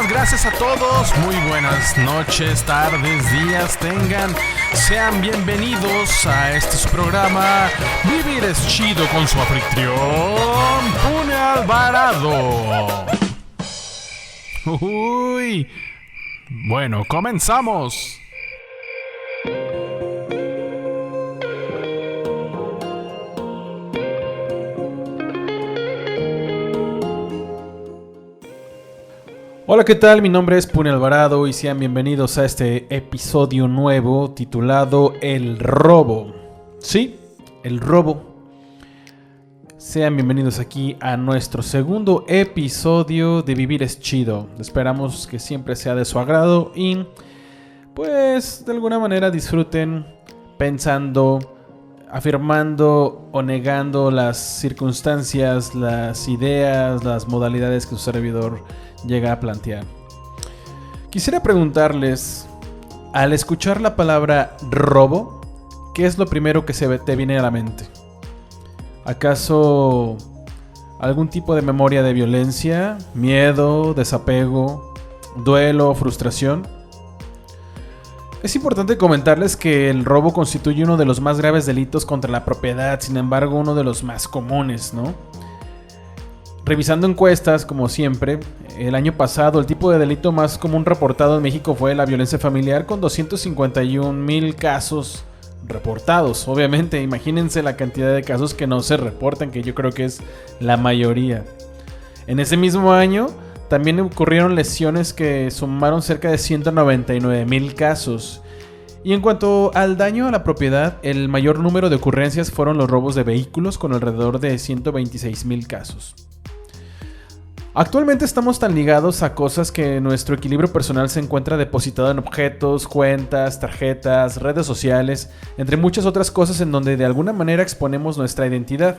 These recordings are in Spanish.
Gracias a todos. Muy buenas noches, tardes, días tengan. Sean bienvenidos a este su programa Vivir es Chido con su anfitrión Pune Alvarado. Uy. Bueno, comenzamos. Hola, ¿qué tal? Mi nombre es Pune Alvarado y sean bienvenidos a este episodio nuevo titulado El Robo. Sí, el robo. Sean bienvenidos aquí a nuestro segundo episodio de Vivir es Chido. Esperamos que siempre sea de su agrado y pues de alguna manera disfruten pensando, afirmando o negando las circunstancias, las ideas, las modalidades que su servidor llega a plantear. Quisiera preguntarles, al escuchar la palabra robo, ¿qué es lo primero que te viene a la mente? ¿Acaso algún tipo de memoria de violencia, miedo, desapego, duelo, frustración? Es importante comentarles que el robo constituye uno de los más graves delitos contra la propiedad, sin embargo uno de los más comunes, ¿no? Revisando encuestas, como siempre, el año pasado el tipo de delito más común reportado en México fue la violencia familiar, con 251,000 casos reportados. Obviamente, imagínense la cantidad de casos que no se reportan, que yo creo que es la mayoría. En ese mismo año también ocurrieron lesiones que sumaron cerca de 199,000 casos. Y en cuanto al daño a la propiedad, el mayor número de ocurrencias fueron los robos de vehículos, con alrededor de 126,000 casos. Actualmente estamos tan ligados a cosas que nuestro equilibrio personal se encuentra depositado en objetos, cuentas, tarjetas, redes sociales, entre muchas otras cosas en donde de alguna manera exponemos nuestra identidad,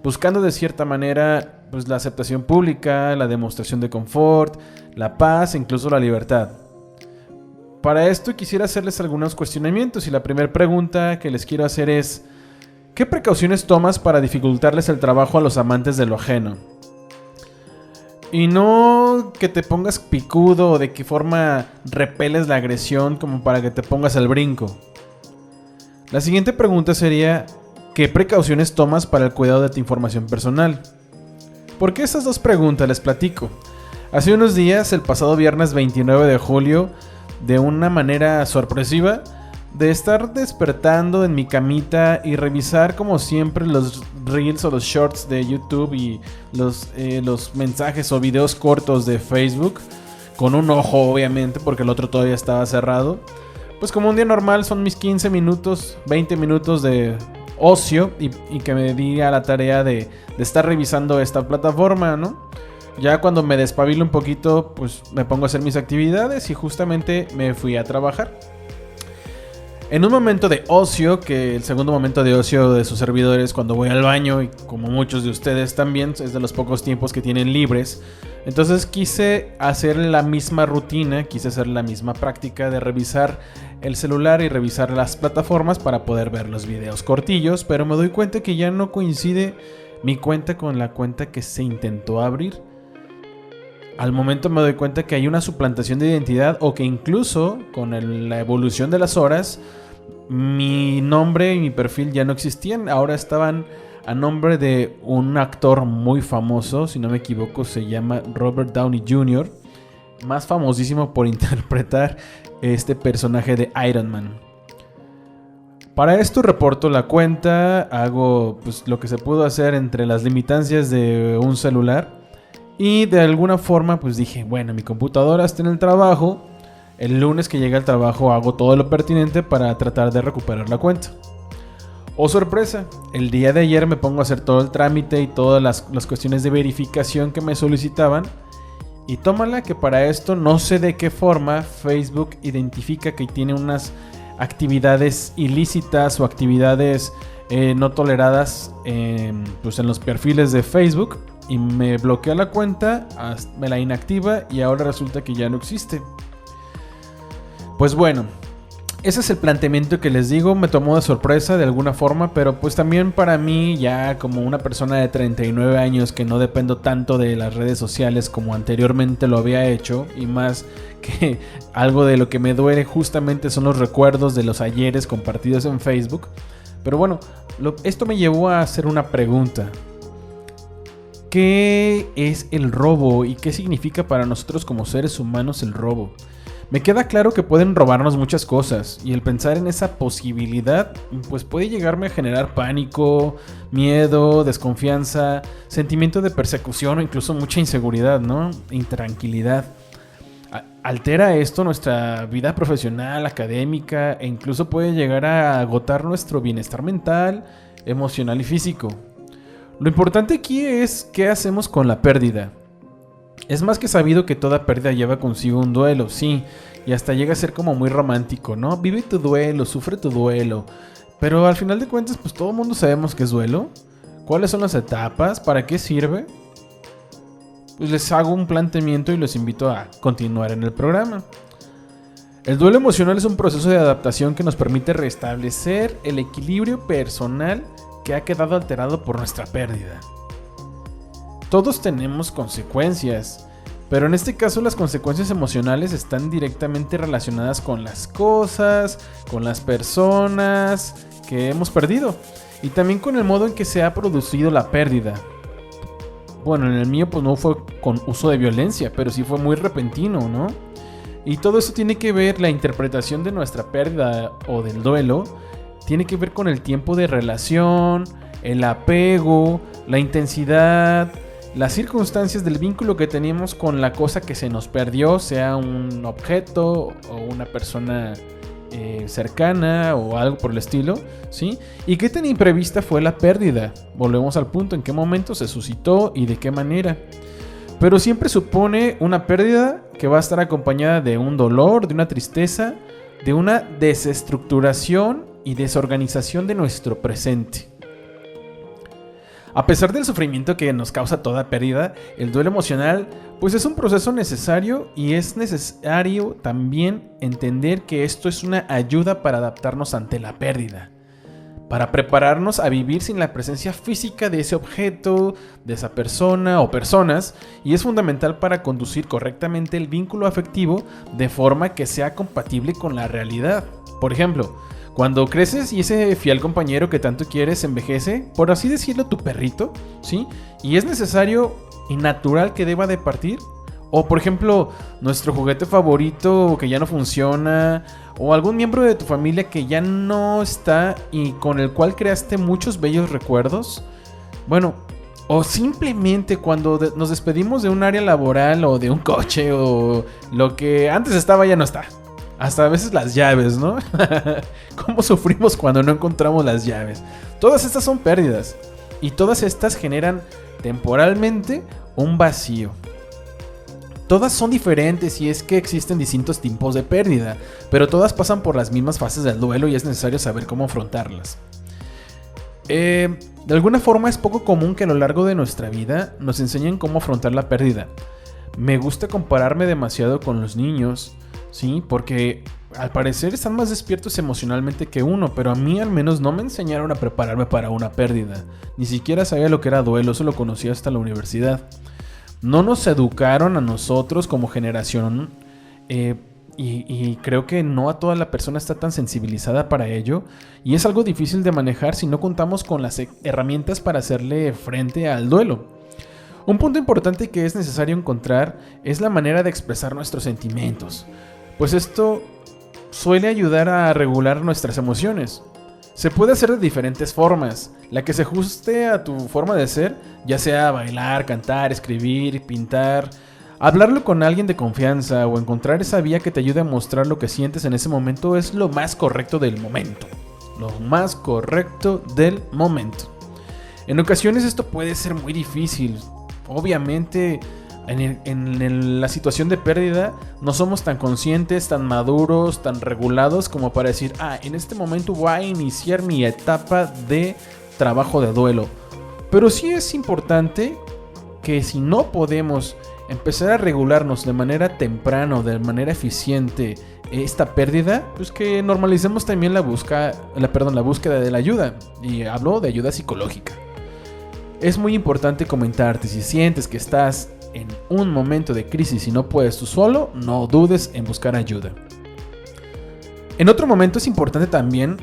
buscando de cierta manera pues, la aceptación pública, la demostración de confort, la paz e incluso la libertad. Para esto quisiera hacerles algunos cuestionamientos y la primera pregunta que les quiero hacer es: ¿qué precauciones tomas para dificultarles el trabajo a los amantes de lo ajeno? Y no que te pongas picudo o de qué forma repeles la agresión como para que te pongas al brinco. La siguiente pregunta sería: ¿qué precauciones tomas para el cuidado de tu información personal? ¿Por qué estas dos preguntas? Les platico. Hace unos días, el pasado viernes 29 de julio, de una manera sorpresiva, de estar despertando en mi camita y revisar como siempre los reels o los shorts de YouTube y los mensajes o videos cortos de Facebook, con un ojo obviamente porque el otro todavía estaba cerrado, pues como un día normal son mis 15 minutos, 20 minutos de ocio y que me di a la tarea de estar revisando esta plataforma, ¿no? Ya cuando me despabilo un poquito, pues me pongo a hacer mis actividades y justamente me fui a trabajar. En un momento de ocio, que el segundo momento de ocio de sus servidores cuando voy al baño, y como muchos de ustedes también, es de los pocos tiempos que tienen libres. Entonces quise hacer la misma rutina, quise hacer la misma práctica de revisar el celular y revisar las plataformas para poder ver los videos cortillos, pero me doy cuenta que ya no coincide mi cuenta con la cuenta que se intentó abrir. Al momento me doy cuenta que hay una suplantación de identidad o que incluso con la evolución de las horas mi nombre y mi perfil ya no existían. Ahora estaban a nombre de un actor muy famoso, si no me equivoco se llama Robert Downey Jr., más famosísimo por interpretar este personaje de Iron Man. Para esto reporto la cuenta, hago pues, lo que se pudo hacer entre las limitancias de un celular. Y de alguna forma pues dije, bueno, mi computadora está en el trabajo. El lunes que llegue al trabajo hago todo lo pertinente para tratar de recuperar la cuenta. Oh sorpresa, el día de ayer me pongo a hacer todo el trámite y todas las cuestiones de verificación que me solicitaban. Y tómala que para esto no sé de qué forma Facebook identifica que tiene unas actividades ilícitas o actividades no toleradas pues en los perfiles de Facebook. Y me bloquea la cuenta, me la inactiva y ahora resulta que ya no existe. Pues bueno, ese es el planteamiento que les digo, me tomó de sorpresa de alguna forma, pero pues también para mí, ya como una persona de 39 años que no dependo tanto de las redes sociales como anteriormente lo había hecho, y más que algo de lo que me duele justamente son los recuerdos de los ayeres compartidos en Facebook. Pero bueno, esto me llevó a hacer una pregunta. ¿Qué es el robo y qué significa para nosotros como seres humanos el robo? Me queda claro que pueden robarnos muchas cosas, y el pensar en esa posibilidad pues puede llegarme a generar pánico, miedo, desconfianza, sentimiento de persecución o incluso mucha inseguridad, ¿no? Intranquilidad. Altera esto nuestra vida profesional, académica, e incluso puede llegar a agotar nuestro bienestar mental, emocional y físico. Lo importante aquí es qué hacemos con la pérdida. Es más que sabido que toda pérdida lleva consigo un duelo, sí, y hasta llega a ser como muy romántico, ¿no? Vive tu duelo, sufre tu duelo. Pero al final de cuentas, pues todo el mundo sabemos qué es duelo. ¿Cuáles son las etapas? ¿Para qué sirve? Pues les hago un planteamiento y los invito a continuar en el programa. El duelo emocional es un proceso de adaptación que nos permite restablecer el equilibrio personal que ha quedado alterado por nuestra pérdida. Todos tenemos consecuencias, pero en este caso las consecuencias emocionales están directamente relacionadas con las cosas, con las personas que hemos perdido y también con el modo en que se ha producido la pérdida. Bueno, en el mío pues no fue con uso de violencia, pero sí fue muy repentino, ¿no? Y todo eso tiene que ver, la interpretación de nuestra pérdida o del duelo, tiene que ver con el tiempo de relación, el apego, la intensidad, las circunstancias del vínculo que teníamos con la cosa que se nos perdió, sea un objeto o una persona cercana o algo por el estilo, ¿sí? Y qué tan imprevista fue la pérdida. Volvemos al punto, en qué momento se suscitó y de qué manera. Pero siempre supone una pérdida que va a estar acompañada de un dolor, de una tristeza, de una desestructuración y desorganización de nuestro presente. A pesar del sufrimiento que nos causa toda pérdida, el duelo emocional pues es un proceso necesario, y es necesario también entender que esto es una ayuda para adaptarnos ante la pérdida, para prepararnos a vivir sin la presencia física de ese objeto, de esa persona o personas, y es fundamental para conducir correctamente el vínculo afectivo de forma que sea compatible con la realidad. Por ejemplo, cuando creces y ese fiel compañero que tanto quieres envejece, por así decirlo, tu perrito, ¿sí? Y es necesario y natural que deba de partir. O por ejemplo, nuestro juguete favorito que ya no funciona, o algún miembro de tu familia que ya no está y con el cual creaste muchos bellos recuerdos. Bueno, o simplemente cuando nos despedimos de un área laboral o de un coche, o lo que antes estaba ya no está. Hasta a veces las llaves, ¿no? ¿Cómo sufrimos cuando no encontramos las llaves? Todas estas son pérdidas, y todas estas generan temporalmente un vacío. Todas son diferentes, y es que existen distintos tipos de pérdida, pero todas pasan por las mismas fases del duelo y es necesario saber cómo afrontarlas. De alguna forma es poco común que a lo largo de nuestra vida nos enseñen cómo afrontar la pérdida. Me gusta compararme demasiado con los niños, ¿sí? Porque al parecer están más despiertos emocionalmente que uno, pero a mí al menos no me enseñaron a prepararme para una pérdida. Ni siquiera sabía lo que era duelo, eso lo conocí hasta la universidad. No nos educaron a nosotros como generación, y creo que no a toda la persona está tan sensibilizada para ello, y es algo difícil de manejar si no contamos con las herramientas para hacerle frente al duelo. Un punto importante que es necesario encontrar es la manera de expresar nuestros sentimientos, pues esto suele ayudar a regular nuestras emociones. Se puede hacer de diferentes formas, la que se ajuste a tu forma de ser, ya sea bailar, cantar, escribir, pintar, hablarlo con alguien de confianza o encontrar esa vía que te ayude a mostrar lo que sientes en ese momento es lo más correcto del momento. Lo más correcto del momento. En ocasiones esto puede ser muy difícil. Obviamente, en la situación de pérdida no somos tan conscientes, tan maduros, tan regulados como para decir, en este momento voy a iniciar mi etapa de trabajo de duelo. Pero sí es importante que si no podemos empezar a regularnos de manera temprana o de manera eficiente esta pérdida, pues que normalicemos también la búsqueda de la ayuda. Y hablo de ayuda psicológica. Es muy importante comentarte, si sientes que estás en un momento de crisis y no puedes tú solo, no dudes en buscar ayuda. En otro momento es importante también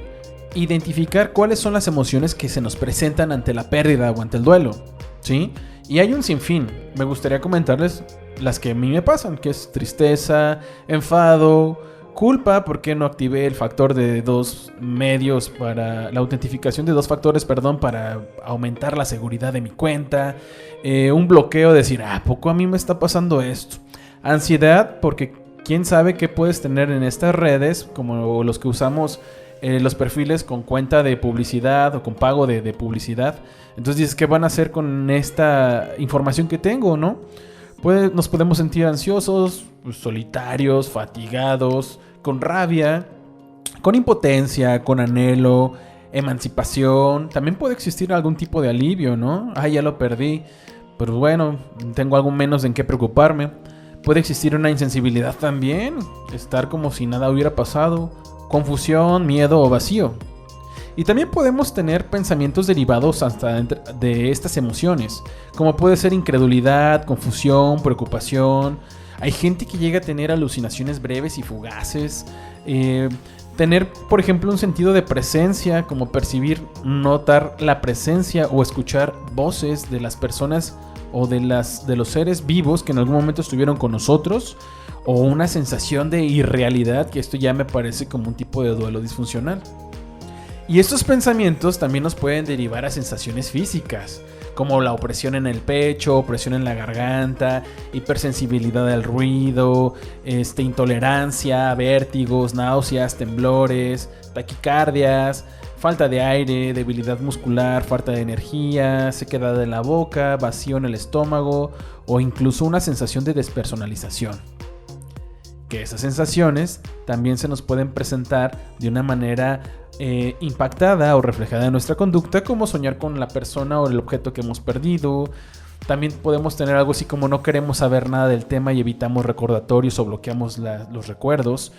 identificar cuáles son las emociones que se nos presentan ante la pérdida o ante el duelo, ¿sí? Y hay un sinfín. Me gustaría comentarles las que a mí me pasan, que es tristeza, enfado, culpa, porque no activé el factor de dos medios para la autentificación de dos factores, para aumentar la seguridad de mi cuenta, un bloqueo de decir, ¿a poco a mí me está pasando esto? Ansiedad, porque quién sabe qué puedes tener en estas redes, como los que usamos los perfiles con cuenta de publicidad o con pago de publicidad. Entonces dices, ¿qué van a hacer con esta información que tengo, no? Nos podemos sentir ansiosos, solitarios, fatigados, con rabia, con impotencia, con anhelo, emancipación. También puede existir algún tipo de alivio, ¿no? Ya lo perdí, pero bueno, tengo algo menos en qué preocuparme. Puede existir una insensibilidad también, estar como si nada hubiera pasado, confusión, miedo o vacío. Y también podemos tener pensamientos derivados hasta de estas emociones, como puede ser incredulidad, confusión, preocupación. Hay gente que llega a tener alucinaciones breves y fugaces, tener, por ejemplo, un sentido de presencia, como percibir, notar la presencia o escuchar voces de las personas o de los seres vivos que en algún momento estuvieron con nosotros, o una sensación de irrealidad, que esto ya me parece como un tipo de duelo disfuncional. Y estos pensamientos también nos pueden derivar a sensaciones físicas, como la opresión en el pecho, opresión en la garganta, hipersensibilidad al ruido, intolerancia, vértigos, náuseas, temblores, taquicardias, falta de aire, debilidad muscular, falta de energía, sequedad en la boca, vacío en el estómago o incluso una sensación de despersonalización. Que esas sensaciones también se nos pueden presentar de una manera impactada o reflejada en nuestra conducta, como soñar con la persona o el objeto que hemos perdido. También podemos tener algo así como no queremos saber nada del tema y evitamos recordatorios o bloqueamos los recuerdos,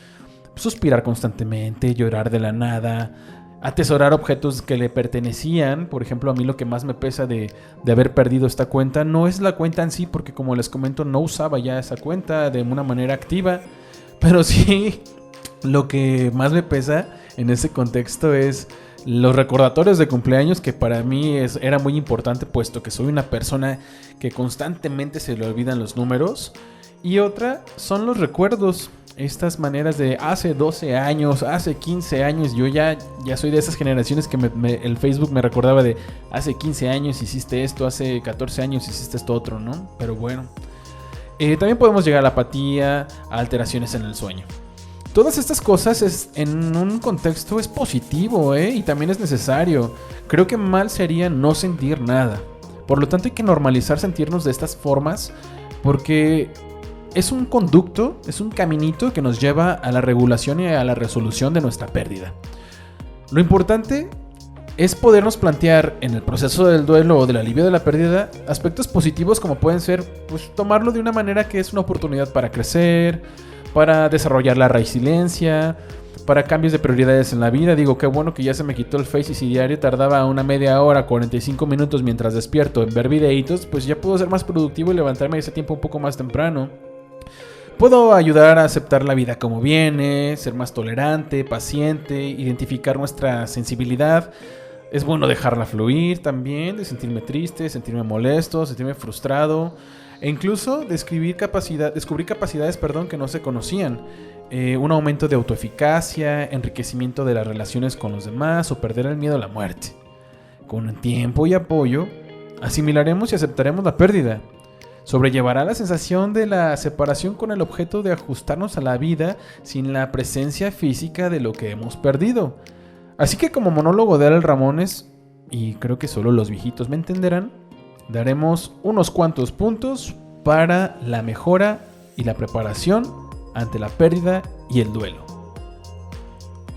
suspirar constantemente, llorar de la nada, atesorar objetos que le pertenecían. Por ejemplo, a mí lo que más me pesa de haber perdido esta cuenta no es la cuenta en sí, porque como les comento, no usaba ya esa cuenta de una manera activa, pero sí lo que más me pesa en ese contexto es los recordatorios de cumpleaños, que para mí era muy importante, puesto que soy una persona que constantemente se le olvidan los números. Y otra son los recuerdos, estas maneras de hace 12 años, hace 15 años. Yo ya soy de esas generaciones que el Facebook me recordaba de hace 15 años hiciste esto, hace 14 años hiciste esto otro, ¿no? Pero bueno, también podemos llegar a la apatía, a alteraciones en el sueño. Todas estas cosas en un contexto es positivo, y también es necesario. Creo que mal sería no sentir nada. Por lo tanto hay que normalizar sentirnos de estas formas, porque es un conducto, es un caminito que nos lleva a la regulación y a la resolución de nuestra pérdida. Lo importante es podernos plantear en el proceso del duelo o del alivio de la pérdida aspectos positivos, como pueden ser, pues, tomarlo de una manera que es una oportunidad para crecer, para desarrollar la resiliencia, para cambios de prioridades en la vida. Digo, qué bueno que ya se me quitó el Face, y si diario tardaba una media hora, 45 minutos mientras despierto en ver videitos, pues ya puedo ser más productivo y levantarme ese tiempo un poco más temprano. Puedo ayudar a aceptar la vida como viene, ser más tolerante, paciente, identificar nuestra sensibilidad. Es bueno dejarla fluir también, de sentirme triste, sentirme molesto, sentirme frustrado, e incluso descubrir capacidades que no se conocían. Un aumento de autoeficacia, enriquecimiento de las relaciones con los demás o perder el miedo a la muerte. Con tiempo y apoyo, asimilaremos y aceptaremos la pérdida. Sobrellevará la sensación de la separación con el objeto de ajustarnos a la vida sin la presencia física de lo que hemos perdido. Así que, como monólogo de Adal Ramones, y creo que solo los viejitos me entenderán, daremos unos cuantos puntos para la mejora y la preparación ante la pérdida y el duelo.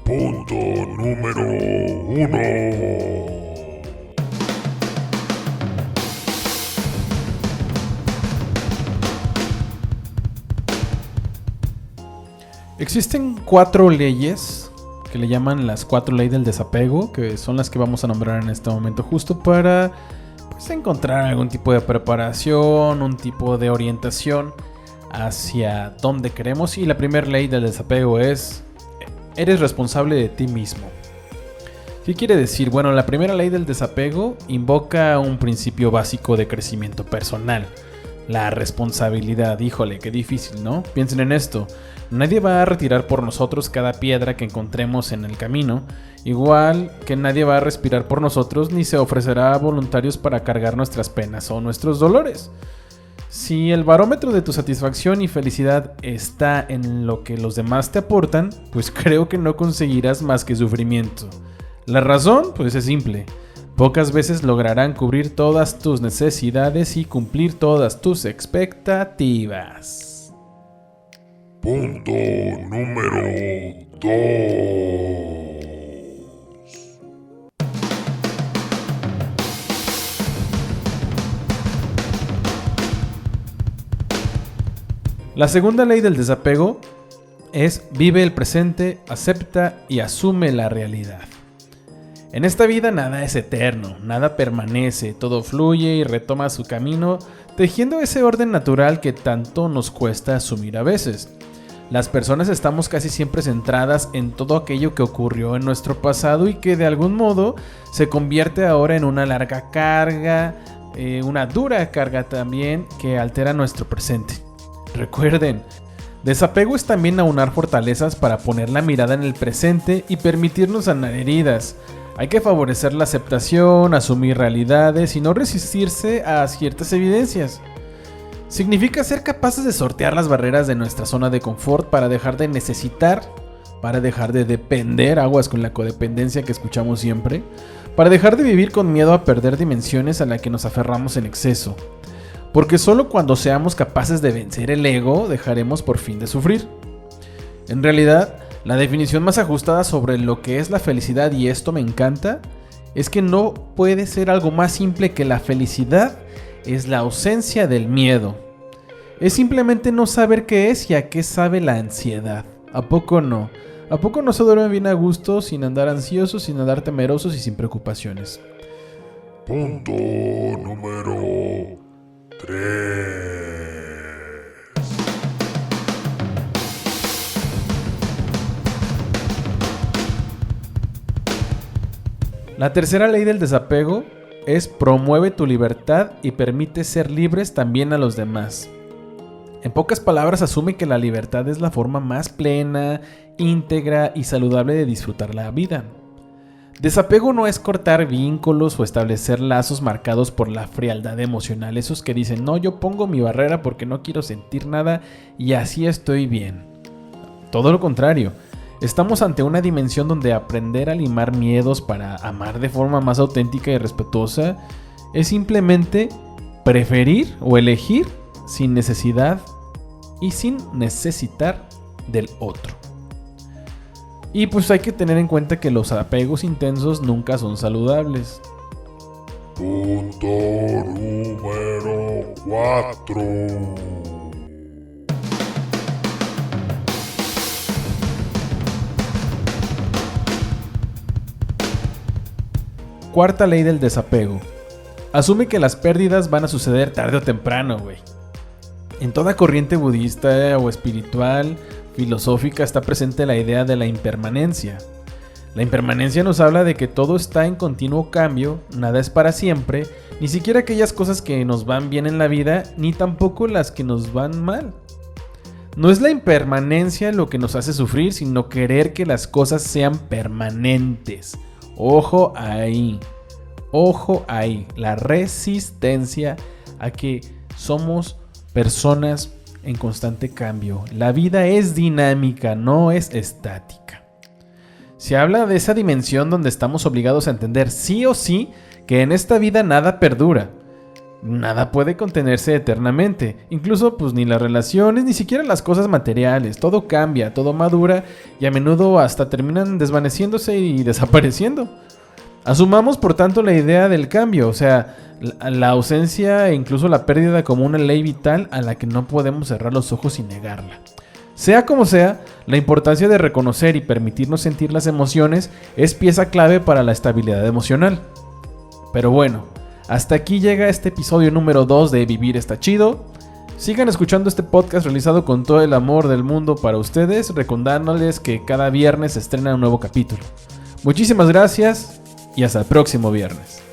Punto número 1. Existen 4 leyes que le llaman las 4 leyes del desapego, que son las que vamos a nombrar en este momento justo para encontrar algún tipo de preparación, un tipo de orientación hacia dónde queremos. Y la primera ley del desapego es: eres responsable de ti mismo. ¿Qué quiere decir? Bueno, la primera ley del desapego invoca un principio básico de crecimiento personal: la responsabilidad. Híjole, qué difícil, ¿no? Piensen en esto. Nadie va a retirar por nosotros cada piedra que encontremos en el camino, igual que nadie va a respirar por nosotros ni se ofrecerá a voluntarios para cargar nuestras penas o nuestros dolores. Si el barómetro de tu satisfacción y felicidad está en lo que los demás te aportan, pues creo que no conseguirás más que sufrimiento. La razón, pues es simple. Pocas veces lograrán cubrir todas tus necesidades y cumplir todas tus expectativas. Punto número 2. La segunda ley del desapego es: vive el presente, acepta y asume la realidad. En esta vida nada es eterno, nada permanece, todo fluye y retoma su camino, tejiendo ese orden natural que tanto nos cuesta asumir a veces. Las personas estamos casi siempre centradas en todo aquello que ocurrió en nuestro pasado y que de algún modo se convierte ahora en una larga carga, una dura carga también, que altera nuestro presente. Recuerden, desapego es también aunar fortalezas para poner la mirada en el presente y permitirnos sanar heridas. Hay que favorecer la aceptación, asumir realidades y no resistirse a ciertas evidencias. Significa ser capaces de sortear las barreras de nuestra zona de confort para dejar de necesitar, para dejar de depender, aguas con la codependencia que escuchamos siempre, para dejar de vivir con miedo a perder dimensiones a las que nos aferramos en exceso. Porque solo cuando seamos capaces de vencer el ego, dejaremos por fin de sufrir. En realidad, la definición más ajustada sobre lo que es la felicidad, y esto me encanta, es que no puede ser algo más simple que la felicidad es la ausencia del miedo. Es simplemente no saber qué es y a qué sabe la ansiedad. ¿A poco no? ¿A poco no se duerme bien a gusto sin andar ansiosos, sin andar temerosos y sin preocupaciones? Punto número 3. La tercera ley del desapego es: promueve tu libertad y permite ser libres también a los demás. En pocas palabras, asume que la libertad es la forma más plena, íntegra y saludable de disfrutar la vida. Desapego no es cortar vínculos o establecer lazos marcados por la frialdad emocional, esos que dicen: no, yo pongo mi barrera porque no quiero sentir nada y así estoy bien. Todo lo contrario. Estamos ante una dimensión donde aprender a limar miedos para amar de forma más auténtica y respetuosa es simplemente preferir o elegir sin necesidad y sin necesitar del otro. Y pues hay que tener en cuenta que los apegos intensos nunca son saludables. Punto número 4. Cuarta ley del desapego: asume que las pérdidas van a suceder tarde o temprano, güey. En toda corriente budista o espiritual, filosófica, está presente la idea de la impermanencia. La impermanencia nos habla de que todo está en continuo cambio, nada es para siempre, ni siquiera aquellas cosas que nos van bien en la vida, ni tampoco las que nos van mal. No es la impermanencia lo que nos hace sufrir, sino querer que las cosas sean permanentes. Ojo ahí, la resistencia a que somos personas en constante cambio. La vida es dinámica, no es estática. Se habla de esa dimensión donde estamos obligados a entender sí o sí que en esta vida nada perdura. Nada puede contenerse eternamente, incluso pues ni las relaciones, ni siquiera las cosas materiales. Todo cambia, todo madura y a menudo hasta terminan desvaneciéndose y desapareciendo. Asumamos por tanto la idea del cambio, o sea, la ausencia e incluso la pérdida como una ley vital a la que no podemos cerrar los ojos y negarla. Sea como sea, la importancia de reconocer y permitirnos sentir las emociones es pieza clave para la estabilidad emocional. Pero bueno, hasta aquí llega este episodio número 2 de Vivir está chido. Sigan escuchando este podcast realizado con todo el amor del mundo para ustedes, recordándoles que cada viernes se estrena un nuevo capítulo. Muchísimas gracias y hasta el próximo viernes.